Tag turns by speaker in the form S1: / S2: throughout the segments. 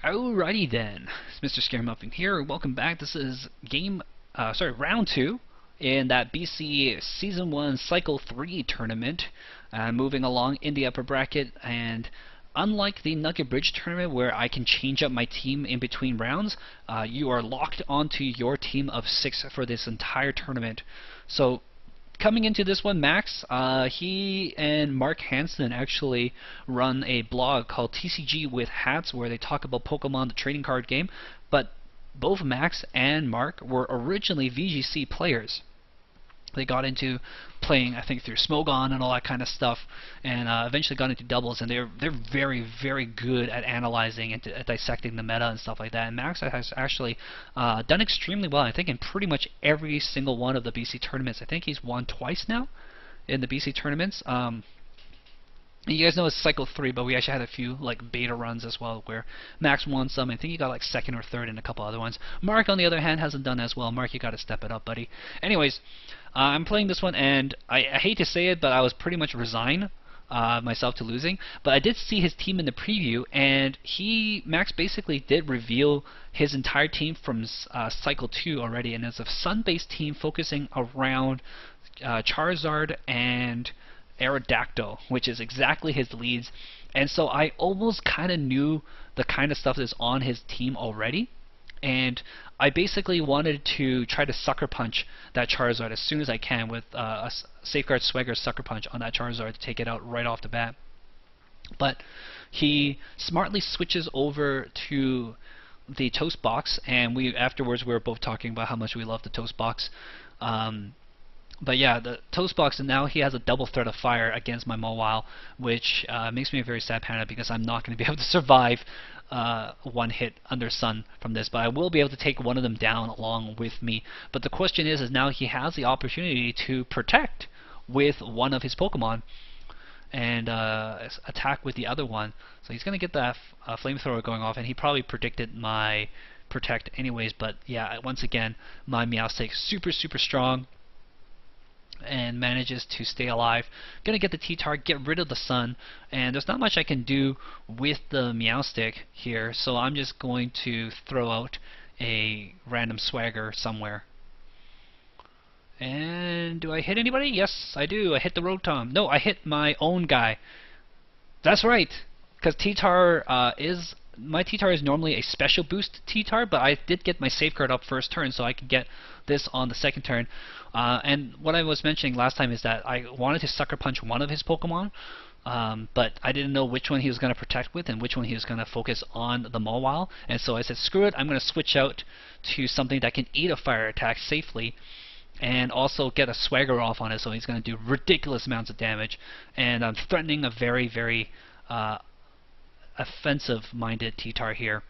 S1: Alrighty then, it's MrScaryMuffin here. Welcome back. This is round 2 in that BC Season 1 Cycle 3 tournament. Moving along in the upper bracket, and unlike the Nugget Bridge tournament where I can change up my team in between rounds, you are locked onto your team of 6 for this entire tournament. So coming into this one, Max, he and Mark Hansen actually run a blog called TCG with Hats where they talk about Pokemon, the trading card game, but both Max and Mark were originally VGC players. They got into playing, I think, through Smogon and all that kind of stuff, and eventually got into doubles, and they're very, very good at analyzing and at dissecting the meta and stuff like that. And Max has actually done extremely well, I think, in pretty much every single one of the BC tournaments. I think he's won twice now in the BC tournaments. You guys know it's Cycle 3, but we actually had a few like beta runs as well where Max won some. I think he got like 2nd or 3rd in a couple other ones. Mark, on the other hand, hasn't done as well. Mark, you got to step it up, buddy. Anyways, I'm playing this one, and I hate to say it, but I was pretty much resigned myself to losing. But I did see his team in the preview, and Max basically did reveal his entire team from Cycle 2 already, and it's a Sun-based team focusing around Charizard and Aerodactyl, which is exactly his leads. And so I almost kind of knew the kind of stuff that's on his team already, and I basically wanted to try to sucker punch that Charizard as soon as I can with a Safeguard Swagger sucker punch on that Charizard to take it out right off the bat. But he smartly switches over to the Toast Box, and afterwards we were both talking about how much we love the Toast Box. But yeah, the Toast Box, and now he has a double threat of fire against my Mawile, which makes me a very sad panda because I'm not going to be able to survive one hit under Sun from this. But I will be able to take one of them down along with me. But the question is now he has the opportunity to protect with one of his Pokemon and attack with the other one. So he's going to get that flamethrower going off, and he probably predicted my protect anyways. But yeah, once again, my Meowstic super strong and manages to stay alive. Gonna get the T-Tar, get rid of the Sun, and there's not much I can do with the Meowstic here, so I'm just going to throw out a random Swagger somewhere. And do I hit anybody? Yes, I do. I hit the Rotom. No, I hit my own guy. That's right, because my T-Tar is normally a special boost T-Tar, but I did get my safeguard up first turn, so I could get this on the second turn. And what I was mentioning last time is that I wanted to sucker punch one of his Pokemon, but I didn't know which one he was going to protect with and which one he was going to focus on the Mawile. And so I said, screw it, I'm going to switch out to something that can eat a fire attack safely and also get a Swagger off on it, so he's going to do ridiculous amounts of damage. And I'm threatening a very, very offensive-minded T-Tar here.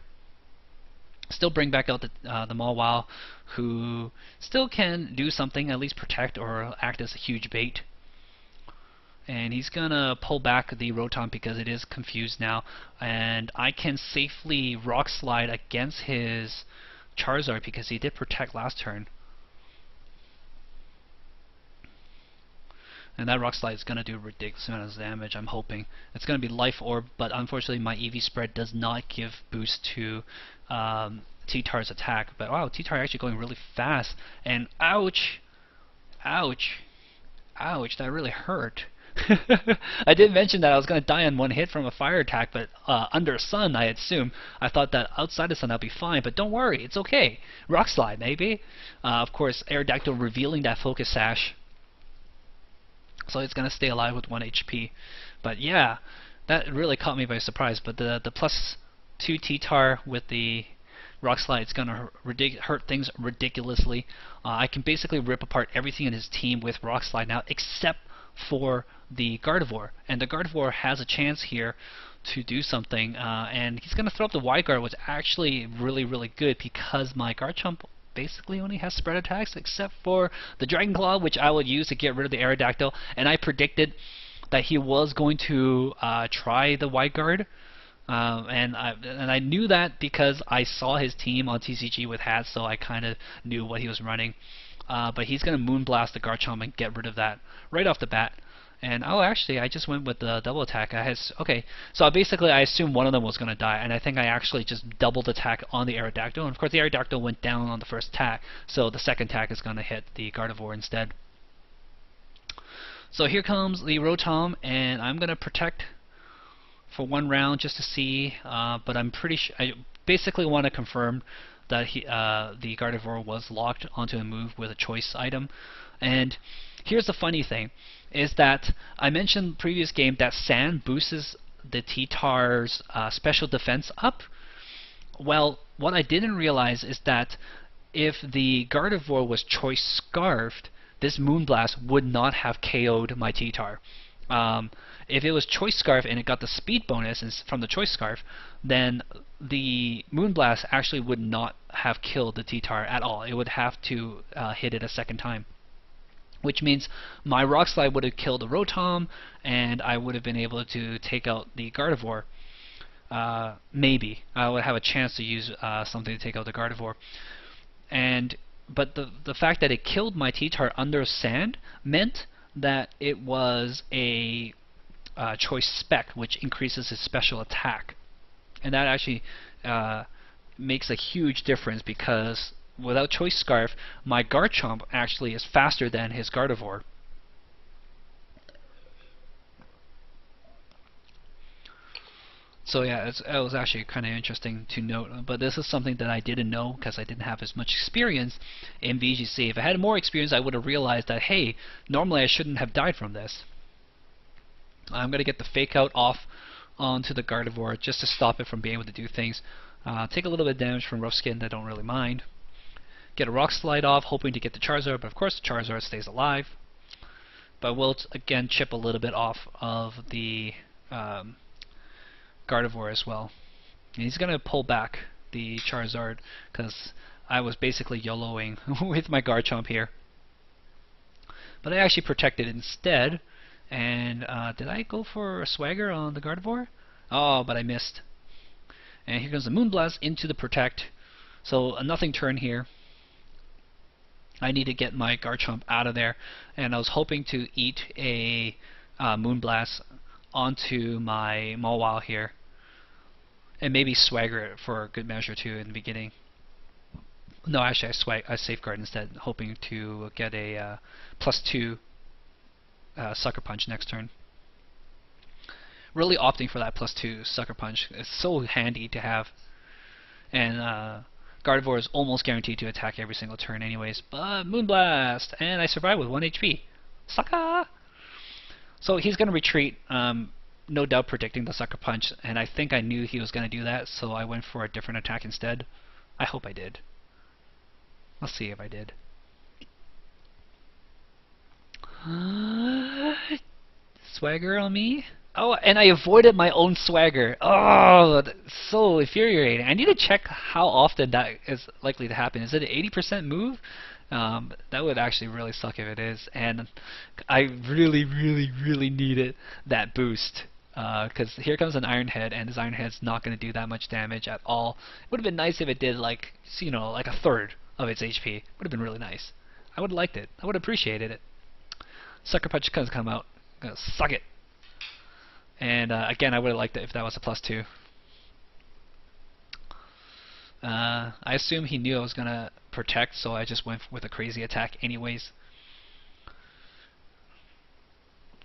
S1: Still bring back out the Mawile, who still can do something, at least protect or act as a huge bait. And he's gonna pull back the Rotom because it is confused now, and I can safely Rock Slide against his Charizard because he did protect last turn. And that Rock Slide is going to do a ridiculous amount of damage, I'm hoping. It's going to be Life Orb, but unfortunately my EV spread does not give boost to T-Tar's attack. But wow, T-Tar actually going really fast. And ouch! Ouch! Ouch, that really hurt. I did mention that I was going to die on one hit from a fire attack, but under Sun, I assume. I thought that outside of Sun I'd be fine, but don't worry, it's okay. Rock Slide, maybe. Of course, Aerodactyl revealing that Focus Sash, so it's going to stay alive with 1 HP. But yeah, that really caught me by surprise. But the +2 T-Tar with the Rock Slide is going to hurt things ridiculously. I can basically rip apart everything in his team with Rock Slide now, except for the Gardevoir. And the Gardevoir has a chance here to do something. And he's going to throw up the Y-Guard, which is actually really good because my Garchomp basically only has spread attacks except for the Dragon Claw, which I would use to get rid of the Aerodactyl, and I predicted that he was going to try the Y-Guard, and I knew that because I saw his team on TCG with Hats, so I kind of knew what he was running. But he's going to Moonblast the Garchomp and get rid of that right off the bat. And oh, actually, I just went with the double attack. Okay, so basically I assumed one of them was going to die, and I think I actually just doubled attack on the Aerodactyl. And of course, the Aerodactyl went down on the first attack, so the second attack is going to hit the Gardevoir instead. So here comes the Rotom, and I'm going to protect for one round just to see, but I'm pretty sure I basically want to confirm that the Gardevoir was locked onto a move with a choice item. And here's the funny thing, is that I mentioned previous game that Sand boosts the T-Tar's special defense up. Well, what I didn't realize is that if the Gardevoir was choice scarfed, this Moonblast would not have KO'd my T-Tar. If it was Choice Scarf and it got the speed bonus from the Choice Scarf, then the Moonblast actually would not have killed the T-Tar at all. It would have to hit it a second time. Which means my Rock Slide would have killed the Rotom, and I would have been able to take out the Gardevoir. Maybe. I would have a chance to use something to take out the Gardevoir. But the fact that it killed my T-Tar under Sand meant that it was a choice spec, which increases his special attack. And that actually makes a huge difference, because without choice scarf, my Garchomp actually is faster than his Gardevoir. So yeah, it was actually kind of interesting to note, but this is something that I didn't know because I didn't have as much experience in VGC. If I had more experience, I would have realized that, hey, normally I shouldn't have died from this. I'm going to get the Fake Out off onto the Gardevoir just to stop it from being able to do things. Take a little bit of damage from Rough Skin, I don't really mind. Get a Rock Slide off, hoping to get the Charizard, but of course the Charizard stays alive. But we'll again chip a little bit off of the Gardevoir as well. And he's going to pull back the Charizard because I was basically YOLOing with my Garchomp here. But I actually protected instead. And did I go for a Swagger on the Gardevoir? Oh, but I missed. And here comes the Moonblast into the Protect. So a nothing turn here. I need to get my Garchomp out of there. And I was hoping to eat a Moonblast onto my Mawile here, and maybe Swagger it for a good measure too in the beginning. No, actually I Safeguard instead, hoping to get a +2 Sucker Punch next turn. Really opting for that +2 Sucker Punch. It's so handy to have. And Gardevoir is almost guaranteed to attack every single turn anyways. But Moonblast! And I survive with 1 HP. Sucker! So he's going to retreat, no doubt predicting the Sucker Punch, and I think I knew he was going to do that, so I went for a different attack instead. I hope I did. Let's see if I did. Swagger on me? Oh, and I avoided my own Swagger. Oh, that's so infuriating. I need to check how often that is likely to happen. Is it an 80% move? That would actually really suck if it is. And I really, really, really needed that boost. Because here comes an Iron Head, and this Iron Head's not going to do that much damage at all. It would have been nice if it did, like, you know, like a third of its HP. Would have been really nice. I would have liked it. I would have appreciated it. Sucker Punch comes come out. I'm gonna suck it. And again, I would have liked it if that was a +2. I assume he knew I was gonna protect, so I just went with a crazy attack anyways.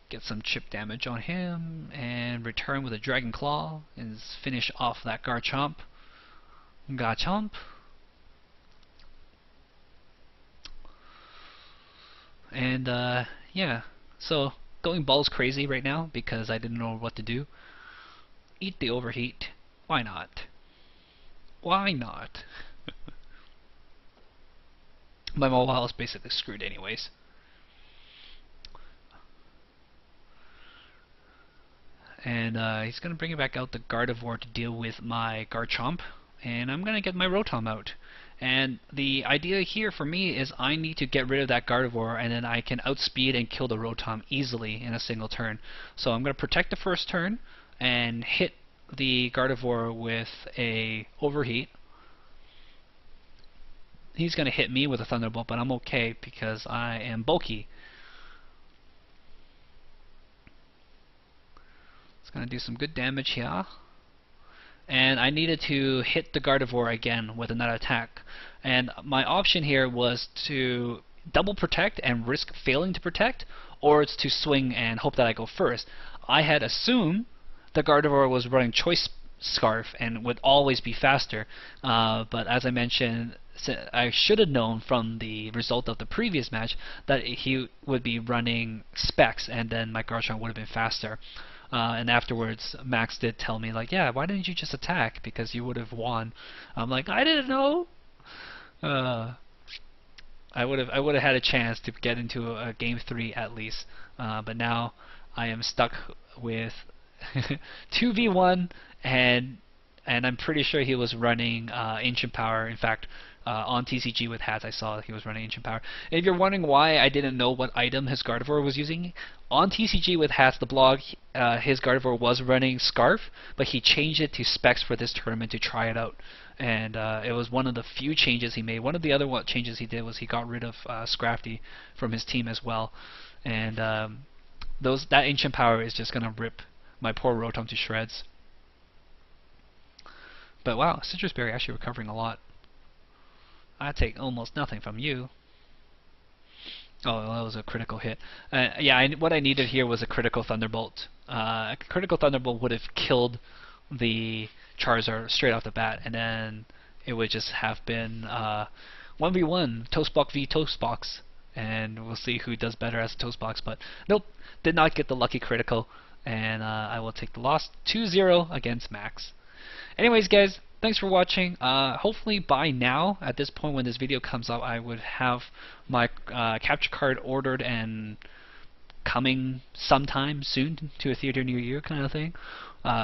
S1: Get some chip damage on him, and return with a Dragon Claw, and finish off that Garchomp. And yeah, so going balls crazy right now because I didn't know what to do. Eat the Overheat. Why not? Why not? My Mawile is basically screwed anyways. And he's going to bring it back out the Gardevoir to deal with my Garchomp. And I'm going to get my Rotom out. And the idea here for me is I need to get rid of that Gardevoir, and then I can outspeed and kill the Rotom easily in a single turn. So I'm going to protect the first turn and hit the Gardevoir with a Overheat. He's going to hit me with a Thunderbolt, but I'm okay because I am bulky. gonna do some good damage here. And I needed to hit the Gardevoir again with another attack. And my option here was to double protect and risk failing to protect, or it's to swing and hope that I go first. I had assumed the Gardevoir was running Choice Scarf and would always be faster, but as I mentioned, I should have known from the result of the previous match that he would be running Specs, and then my Garchomp would have been faster. And afterwards, Max did tell me, like, yeah, why didn't you just attack? Because you would have won. I'm like, I didn't know. I would have had a chance to get into a game 3 at least. But now I am stuck with 2v1, and I'm pretty sure he was running Ancient Power. In fact, on TCG with hats, I saw he was running Ancient Power. And if you're wondering why I didn't know what item his Gardevoir was using, on TCG with hats, the blog, his Gardevoir was running Scarf, but he changed it to Specs for this tournament to try it out. And it was one of the few changes he made. One of the other changes he did was he got rid of Scrafty from his team as well. And that Ancient Power is just gonna rip my poor Rotom to shreds. But wow, Citrus Berry actually recovering a lot. I take almost nothing from you. Oh, that was a critical hit. Yeah, what I needed here was a critical Thunderbolt. A critical Thunderbolt would have killed the Charizard straight off the bat, and then it would just have been 1v1, Toastbox v Toastbox, and we'll see who does better as a Toastbox. But nope, did not get the lucky critical, and I will take the loss 2-0 against Max. Anyways, guys, thanks for watching. Hopefully by now, at this point when this video comes out, I would have my capture card ordered and coming sometime soon to a theater near you kind of thing.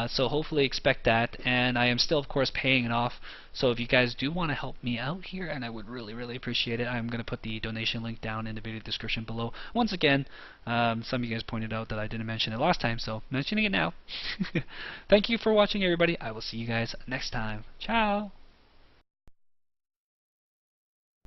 S1: So hopefully expect that, and I am still of course paying it off, so if you guys do want to help me out here, and I would really appreciate it, I'm going to put the donation link down in the video description below. Once again, some of you guys pointed out that I didn't mention it last time, so mentioning it now. Thank you for watching, everybody. I will see you guys next time. Ciao!